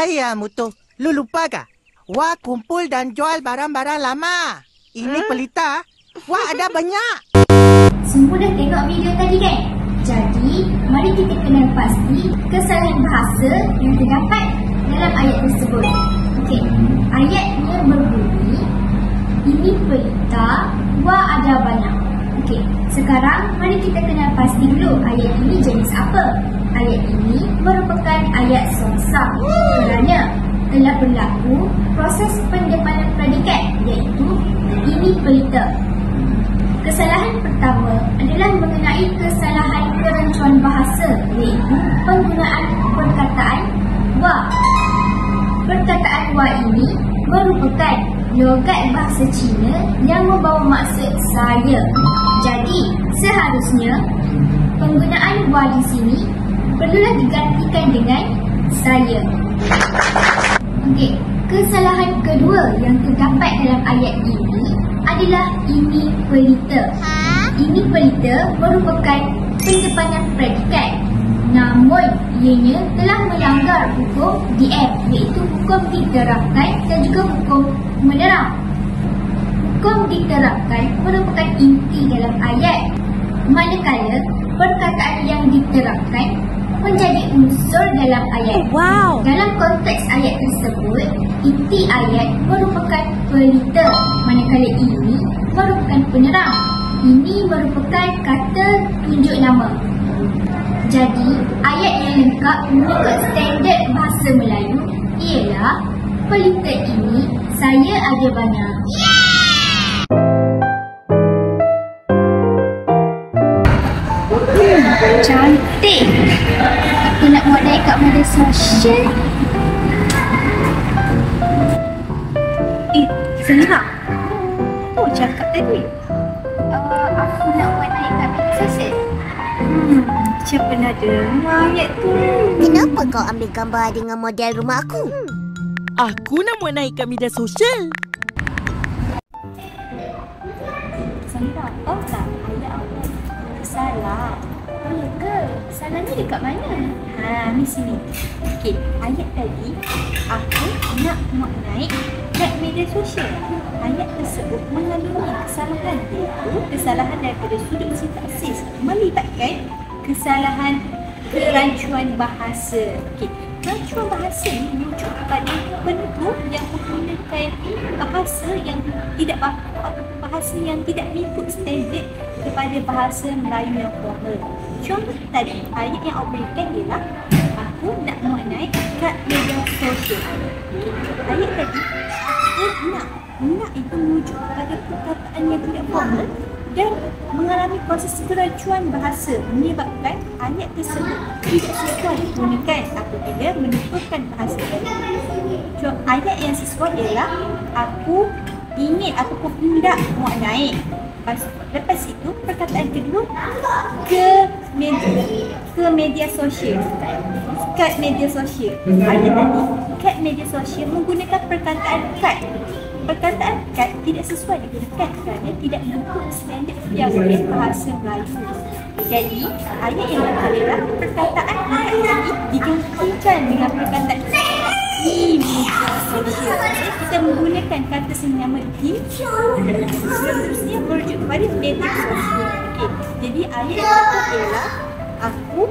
Ayamu tu, lu lupa kah? Wah kumpul dan jual barang-barang lama. Ini pelita. Wah ada banyak. Semua dah tengok video tadi kan? Jadi, mari kita kenal pasti kesalahan bahasa yang terdapat dalam ayat tersebut. Okey, ayatnya berbunyi, ini pelita, wah ada banyak. Okey, sekarang mari kita kenal pasti dulu ayat ini jenis apa. Ayat ini merupakan ayat songsam kerana telah berlaku proses pendepanan predikat iaitu ini pelita. Kesalahan pertama adalah mengenai kesalahan perancuan bahasa iaitu penggunaan perkataan wa. Perkataan wa ini merupakan logat bahasa Cina yang membawa maksud saya. Jadi, seharusnya penggunaan wa di sini perlulah digantikan dengan saya. Okey, kesalahan kedua yang terdapat dalam ayat ini adalah ini pelita. Ini pelita merupakan pendepanan predikat. Namun, ianya telah melanggar hukum DM iaitu hukum diterapkan dan juga hukum menerang. Hukum diterapkan merupakan inti dalam ayat. Manakala perkataan yang diterapkan menjadi unsur dalam ayat. Wow. Dalam konteks ayat tersebut, inti ayat merupakan pelita, manakala ini merupakan penerang. Ini merupakan kata tunjuk nama. Jadi, ayat yang lengkap mengikut standard bahasa Melayu ialah pelita ini saya ada banyak. Cantik. Aku nak buat naik kat media sosial. Zahira, apa cakap tadi? Aku nak buat naik kat media sosial. Macam pernah dengar ayat tu. Kenapa kau ambil gambar dengan model rumah aku? Aku nak buat naik kat media sosial. Zahira, tahu tak ayat apa? Salah. Oh ya ke? Salahnya dekat mana? Ni sini. Okey, ayat tadi aku nak muat naik kat media sosial. Ayat tersebut mengandungi kesalahan iaitu kesalahan daripada sudut sintaksis melibatkan kesalahan kerancuan bahasa. Okey, kerancuan bahasa ni merujuk kepada bentuk yang menggunakan bahasa yang tidak mengikut standard kepada bahasa Melayu yang formal. Contoh tadi, ayat yang awak berikan ialah aku nak muat naik kat media sosial. Ayat tadi, aku nak itu merujuk kepada perkataan yang tidak formal dan mengalami proses kerancuan bahasa menyebabkan ayat tersebut tidak sesuai digunakan apabila menuturkan bahasa Melayu. Contoh ayat yang sesuai ialah aku ingin ataupun hendak muat naik. Lepas itu perkataan kedua ke media sosial. Kat media sosial. Ayat tadi kat media sosial menggunakan perkataan kat. Perkataan kat tidak sesuai digunakan kerana tidak mengikut standard yang bahasa Melayu. Jadi ayat yang adalah perkataan kat tadi digantikan dengan perkataan di media sosial. Kita menggunakan kata senama di seterusnya merujuk kepada media sosial. Okey, jadi ayat yang ialah aku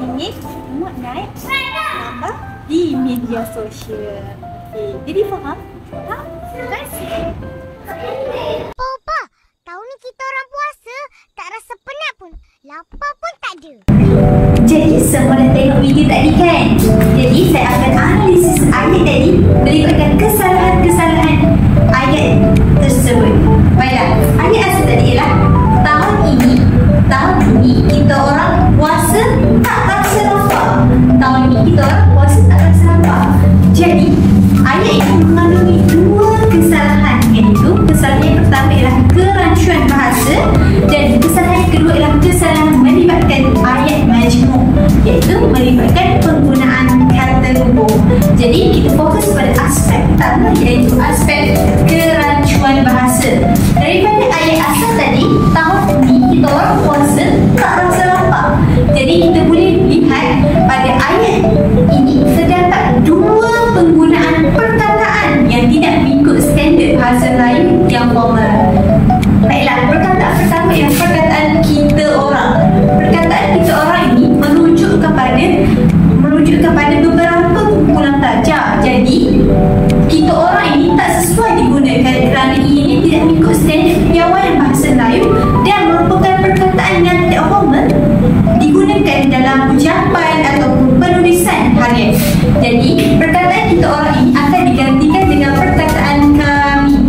ingin muat naik gambar di media sosial. Okey, jadi faham? Faham? Terima kasih. Opa, tahun ni kita orang puasa tak rasa penat pun. Lapar pun tak ada. Jadi semua dah tengok video tadi kan? Jadi saya akan analisis ayat tadi melibatkan kesalahan-kesalahan ayat tersebut. Baiklah, ayat asal tadi ialah tahun ini kita orang puasa tak rasa lapar. Tahun ini kita orang puasa tak rasa lapar. Jadi ayat ini mengandungi dua kesalahan, iaitu kesalahan yang pertama ialah kerancuan bahasa dan kesalahan yang kedua ialah kesalahan melibatkan ayat majmuk, iaitu melibatkan penggunaan kata hubung. Jadi kita fokus pada aspek pertama, iaitu aspek kerancuan bahasa. Daripada ayat asal tadi, tahun ini kita orang puasa tak rasa lapar. Jadi kita boleh lihat pada ayat ini terdapat dua bahasa Melayu yang formal. Baiklah, perkataan pertama ialah perkataan kita orang. Perkataan kita orang ini merujuk kepada beberapa kumpulan pelajar. Jadi, kita orang ini tak sesuai digunakan kerana ianya tidak mengikut standard piawaian bahasa Melayu dan merupakan perkataan yang tidak formal digunakan dalam ucapan ataupun penulisan harian. Jadi, perkataan kita orang ini akan digantikan dengan perkataan kami.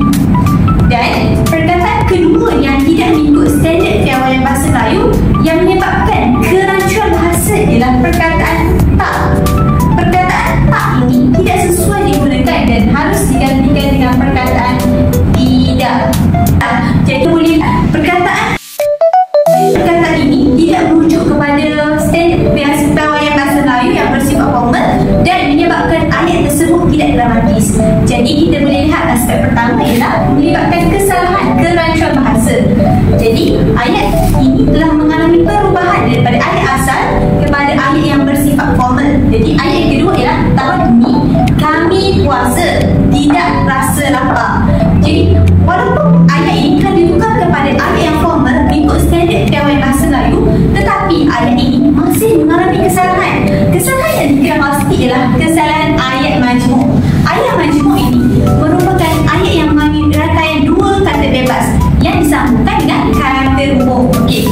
Dan perkataan kedua yang tidak mengikut standard piawaian bahasa Melayu yang menyebabkan kerancuan bahasa ialah perkataan tak. Perkataan tak ini tidak sesuai digunakan dan harus digantikan dengan perkataan tidak. Jadi boleh perkataan ini tidak merujuk kepada standard piawaian bahasa Melayu yang bersifat formal dan menyebabkan ayat tersebut tidak dramatis. Jadi kita boleh lihat aspek pertama ialah menyebabkan kesalahan kerancuan bahasa. Jadi ayat ini telah mengalami perubahan daripada ayat asal kepada ayat yang bersifat formal. Jadi ayat yang kedua ialah tahun ini kami puasa tidak rasa lapar. Jadi walaupun ayat ini telah ditukar kepada ayat yang formal mengikut standard piawaian bahasa Melayu, tetapi ayat ini masih mengalami kesalahan. Kesalahan yang dikira pasti ialah kesalahan ayat majmuk. Ayat majmuk ini merupakan ayat yang mengalami rangkaian dua kata bebas yang disambungkan dengan kata hubung. Okey.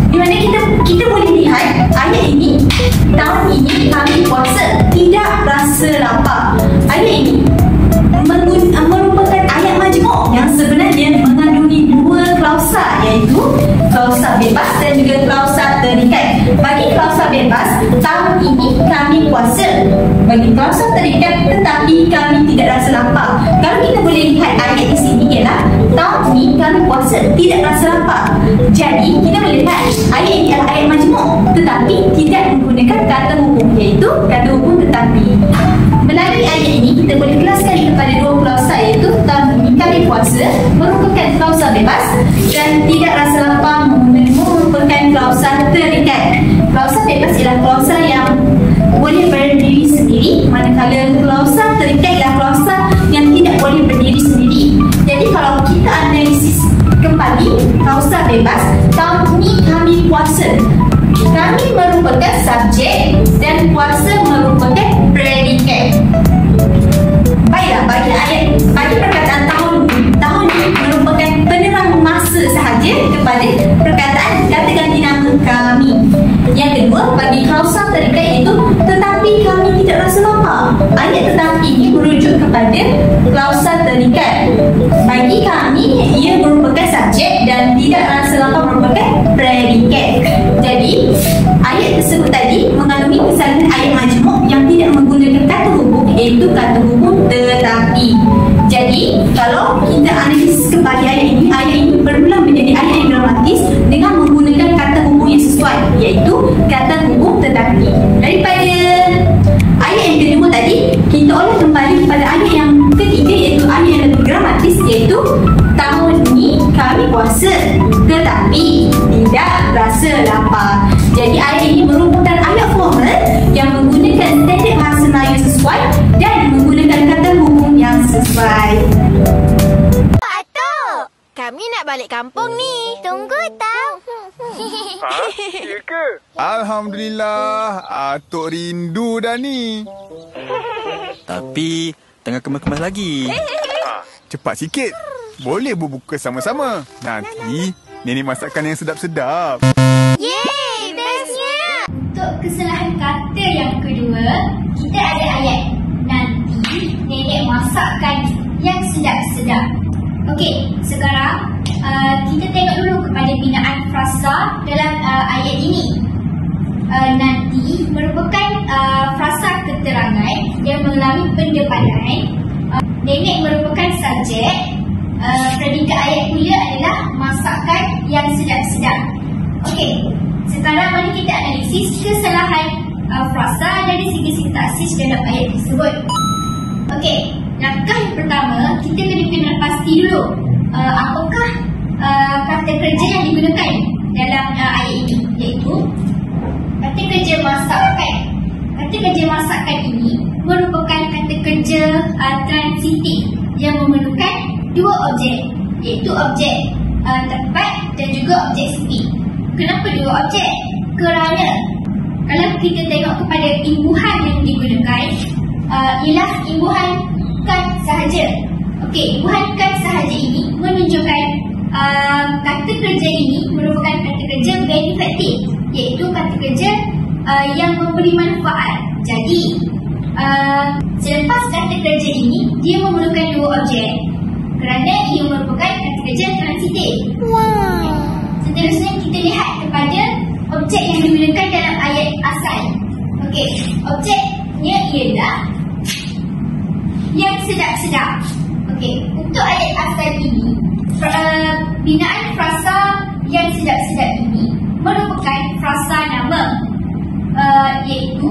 Di mana kita boleh lihat ayat ini, tahun ini kami puasa tidak rasa lapar. Ayat ini merupakan ayat majmuk yang sebenarnya mengandungi dua klausa, iaitu klausa bebas dan juga klausa terikat. Bagi klausa bebas, tahun ini kami puasa. Bagi klausa terikat, tetapi kami tidak rasa lapar. Kalau kita boleh lihat ayat di sini ialah tahun ini kami puasa tidak rasa lapar. Jadi kita boleh lihat ayat ini adalah ayat majmuk tetapi tidak menggunakan kata hubung, iaitu kata hubung tetapi. Melalui ayat ini kita boleh kelaskan kepada dua klausa, iaitu tahun ini kami puasa merupakan klausa bebas dan tidak rasa lapar merupakan klausa terikat. Klausa bebas ialah klausa yang boleh berdiri sendiri, manakala klausa terikat ialah klausa yang tidak boleh berdiri sendiri. Jadi kalau kita analisis kembali klausa bebas, tahun ini kami puasa, kami merupakan subjek dan puasa merupakan predikat. Baiklah, bagi perkataan tahun ini merupakan penerang masa sahaja kepada perkataan kata ganti nama kami. Yang kedua, bagi klausa terikat iaitu tetapi kami tidak rasa lapar. Ayat tetapi ini merujuk kepada klausa terikat. Bagi kami ia merupakan subjek dan tidak rasa lapar merupakan predikat. Jadi ayat tersebut tadi mengandungi kesalahan ayat majmuk yang tidak menggunakan kata hubung, iaitu kata hubung tetapi. Jadi kalau kita analisis kembali ayat ini berulang menjadi ayat yang dramatis dengan menggunakan kata hubung yang sesuai, iaitu kata hubung tetapi. Daripada ayat yang kedua tadi, kita olah kembali kepada ayat yang ketiga, iaitu ayat yang lebih dramatis, iaitu tahun ini kami puasa tetapi tidak rasa lapar. Jadi ayat ini merupakan ayat formal yang menggunakan standard bahasa Melayu sesuai dan menggunakan kata hubung yang sesuai. Atuk, kami nak balik kampung ni. Tunggu tau. Ya ke? Alhamdulillah, Atuk rindu dah ni. Tapi tengah kemas-kemas lagi. Cepat sikit. Boleh berbuka sama-sama. Nanti nenek masakkan yang sedap-sedap. Yeay, bestnya. Untuk kesalahan kata yang kedua, kita ada ayat nanti nenek masakkan yang sedap-sedap. Okey, sekarang kita tengok dulu kepada binaan frasa dalam ayat ini. Nanti merupakan frasa keterangan yang mengalami pendepatan. Nenek merupakan subjek. Predikat ayat pula adalah masakan yang sedap-sedap. Okey, sekarang mari kita analisis kesalahan frasa dari segi sintaksis dalam ayat tersebut. Okey, langkah yang pertama kita kena pasti dulu apakah kata kerja yang digunakan dalam ayat ini, iaitu kata kerja masakkan. Kata kerja masakkan ini merupakan kata kerja transitif yang memerlukan dua objek, iaitu objek tempat dan juga objek sifik. Kenapa dua objek? Kerana kalau kita tengok kepada imbuhan yang digunakan, ialah imbuhan kan sahaja. Okey, imbuhan kan sahaja ini menunjukkan kata kerja ini merupakan kata kerja benefactive, iaitu kata kerja yang memberi manfaat. Jadi selepas kata kerja ini, dia memerlukan dua objek kerana ia merupakan kata kerja transitif. Seterusnya kita lihat kepada objek yang digunakan dalam ayat asal. Okey, objeknya ialah yang sedap-sedap. Okey, untuk ayat asal ini, binaan frasa yang sedap-sedap ini merupakan frasa nama, iaitu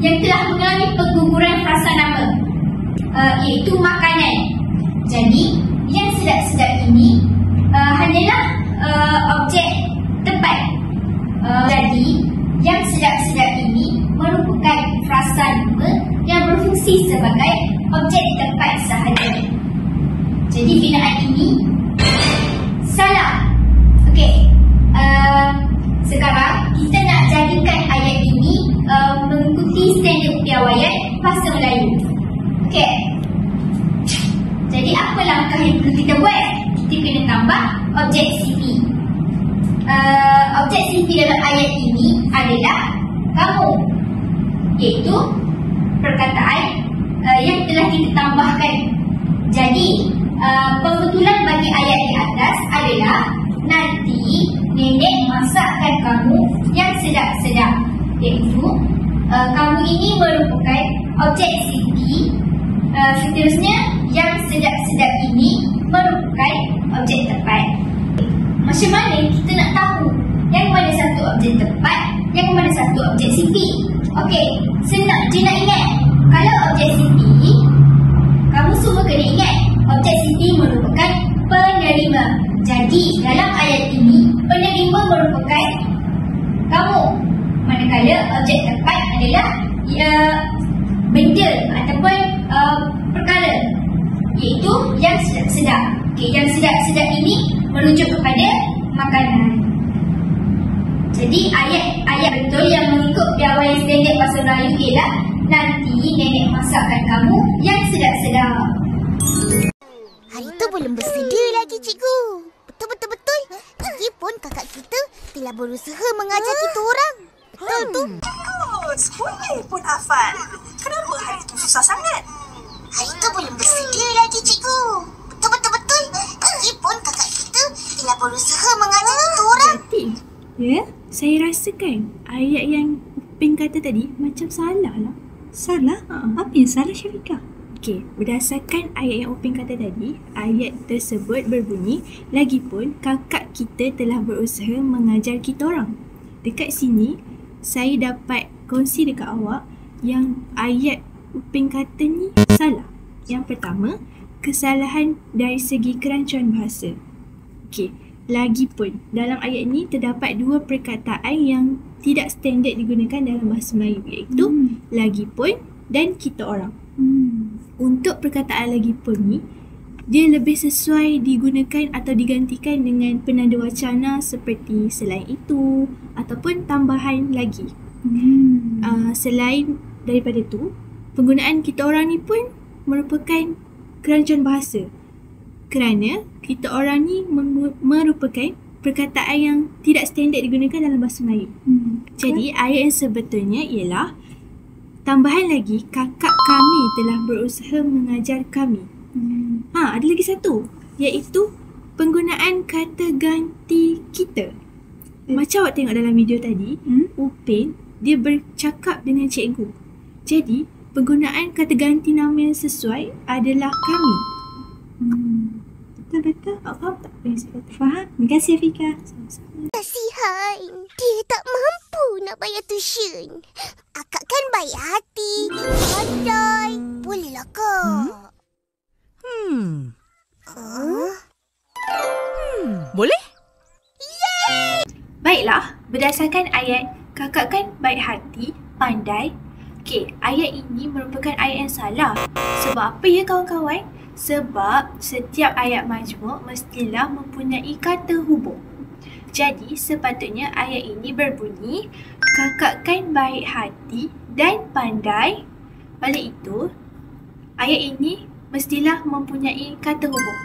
yang telah mengalami pengguguran frasa nama, iaitu makanan. Jadi, yang sedap-sedap ini hanyalah objek tempat. Jadi, yang sedap-sedap ini merupakan frasa nama yang berfungsi sebagai objek tempat sahaja. Jadi, binaan ini salah. Okey, sekarang kita nak jadikan ayat ini mengikuti standard piawaian bahasa Melayu. Okey, jadi apa langkah yang perlu kita buat? Kita kena tambah objek CV. Objek CV dalam ayat ini adalah kamu, iaitu perkataan yang telah kita tambahkan. Jadi pembetulan bagi ayat di atas adalah nanti nenek masakkan kamu yang sedap-sedap, iaitu kamu ini merupakan objek CV. Seterusnya, yang sedap-sedap ini merupakan objek tempat. Macam mana kita nak tahu yang mana satu objek tempat, yang mana satu objek CV? Okey, senang je nak ingat. Kalau objek CV, kamu semua kena ingat objek CV merupakan penerima. Jadi dalam ayat ini, penerima merupakan kamu, manakala objek tempat adalah benda ataupun perkara, iaitu yang sedap-sedap. Okey, yang sedap-sedap ini merujuk kepada makanan. Jadi ayat betul yang mengikut piawaian standard bahasa Melayu ialah nanti nenek masakkan kamu yang sedap-sedap. Hari tu belum bersedia lagi, cikgu. Betul-betul. Lagipun kakak kita telah berusaha mengajar kita orang. Betul tu. Boleh pun hafal. Kenapa hari tu susah sangat? Hari tu belum bersedia lagi, cikgu. Betul-betul. Lagipun kakak kita telah berusaha mengajar kita orang. Ya, saya rasakan ayat yang Upin kata tadi macam salah lah. Salah? Apa yang salah, Syafiqah? Okey, berdasarkan ayat yang Upin kata tadi, ayat tersebut berbunyi, lagipun kakak kita telah berusaha mengajar kita orang. Dekat sini, saya dapat kongsi dekat awak yang ayat Upin kata ni salah. Yang pertama, kesalahan dari segi kerancuan bahasa. Okey, lagipun dalam ayat ni terdapat dua perkataan yang tidak standard digunakan dalam bahasa Melayu, iaitu lagipun dan kita orang. Untuk perkataan lagipun ni, dia lebih sesuai digunakan atau digantikan dengan penanda wacana seperti selain itu ataupun tambahan lagi. Selain daripada tu, penggunaan kita orang ni pun merupakan kerancuan bahasa, kerana kita orang ni merupakan perkataan yang tidak standard digunakan dalam bahasa Melayu. Jadi ayat yang sebetulnya ialah tambahan lagi, kakak kami telah berusaha mengajar kami. Ada lagi satu, iaitu penggunaan kata ganti kita. Macam awak tengok dalam video tadi, Upin dia bercakap dengan cikgu. Jadi penggunaan kata ganti nama yang sesuai adalah kami. Betul-betul? Awak faham tak apa yang saya kata? Faham? Terima kasih, Afika. Sama-sama. Kasihan, dia tak mampu nak bayar tuition. Akak kan baik hati, pandai. Bolehlah kak. Boleh? Baiklah, berdasarkan ayat kakak kan baik hati, pandai. Okey, ayat ini merupakan ayat yang salah. Sebab apa ya kawan-kawan? Sebab setiap ayat majmuk mestilah mempunyai kata hubung. Jadi sepatutnya ayat ini berbunyi, kakak kan baik hati dan pandai. Oleh itu, ayat ini mestilah mempunyai kata hubung.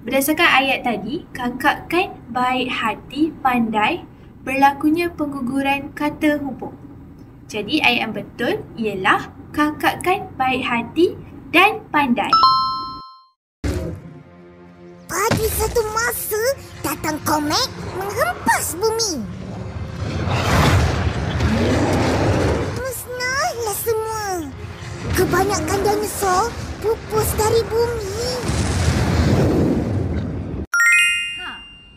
Berdasarkan ayat tadi, kakak kan baik hati pandai, berlakunya pengguguran kata hubung. Jadi ayat yang betul ialah kakak kan baik hati dan pandai. Pada satu masa, datang komet menghempas bumi. Musnahlah semua. Kebanyakan dinosaur pupus dari bumi.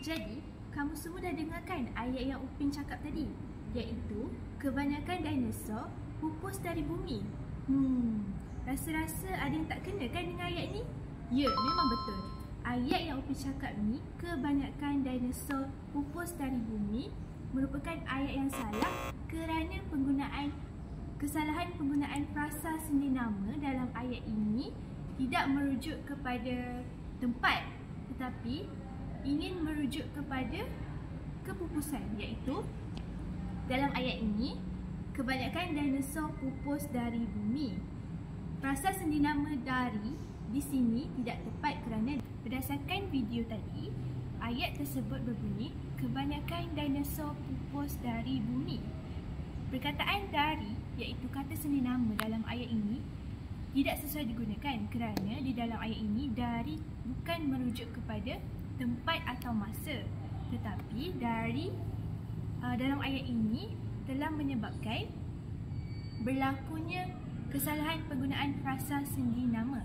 Jadi, kamu semua dah dengarkan ayat yang Upin cakap tadi, iaitu kebanyakan dinosaur pupus dari bumi. Rasa-rasa ada yang tak kena kan dengan ayat ni? Ya, memang betul. Ayat yang Upin cakap ni, kebanyakan dinosaur pupus dari bumi, merupakan ayat yang salah kerana kesalahan penggunaan frasa sendi nama dalam ayat ini tidak merujuk kepada tempat, tetapi ingin merujuk kepada kepupusan, iaitu dalam ayat ini kebanyakan dinosaur pupus dari bumi. Frasa sendi nama dari di sini tidak tepat kerana berdasarkan video tadi, ayat tersebut berbunyi kebanyakan dinosaur pupus dari bumi. Perkataan dari, iaitu kata sendi nama dalam ayat ini, tidak sesuai digunakan kerana di dalam ayat ini dari bukan merujuk kepada tempat atau masa, tetapi dari dalam ayat ini telah menyebabkan berlakunya kesalahan penggunaan frasa sendi nama.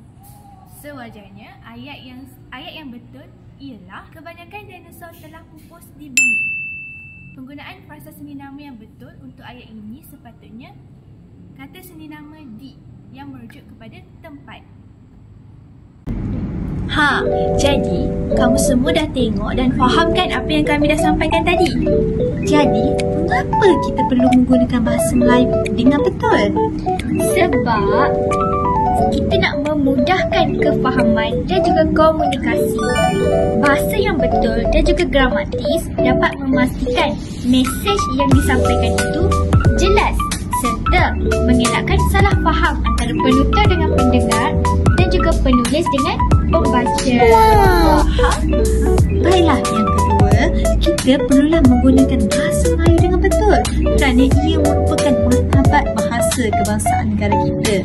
Sewajarnya ayat yang betul ialah kebanyakan dinosaur telah pupus di bumi. Penggunaan frasa sendi nama yang betul untuk ayat ini sepatutnya kata sendi nama di yang merujuk kepada tempat. Jadi kamu semua dah tengok dan faham kan apa yang kami dah sampaikan tadi? Jadi, mengapa kita perlu menggunakan bahasa Melayu dengan betul? Sebab kita nak memudahkan kefahaman dan juga komunikasi. Bahasa yang betul dan juga gramatis dapat memastikan mesej yang disampaikan itu jelas serta mengelakkan salah faham antara penutur dengan pendengar dan juga penulis dengan pembaca. Baiklah, yang kedua, kita perlulah menggunakan bahasa Melayu dengan betul kerana ia merupakan martabat bahasa kebangsaan negara kita.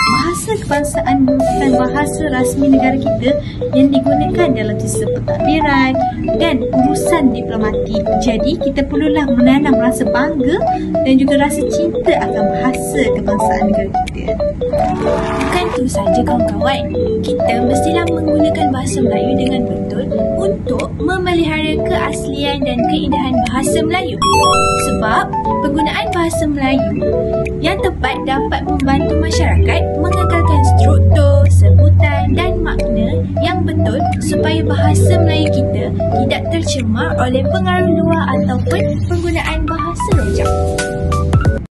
Bahasa kebangsaan merupakan bahasa rasmi negara kita yang digunakan dalam sistem pentadbiran dan urusan diplomatik. Jadi, kita perlulah menanam rasa bangga dan juga rasa cinta akan bahasa kebangsaan negara kita. Bukan itu saja kawan-kawan, kita mestilah menggunakan bahasa Melayu dengan betul untuk memelihara keaslian dan keindahan bahasa Melayu. Sebab penggunaan bahasa Melayu yang tepat dapat membantu masyarakat mengekalkan struktur, sebutan dan makna yang betul supaya bahasa Melayu kita tidak tercemar oleh pengaruh luar ataupun penggunaan bahasa rojak.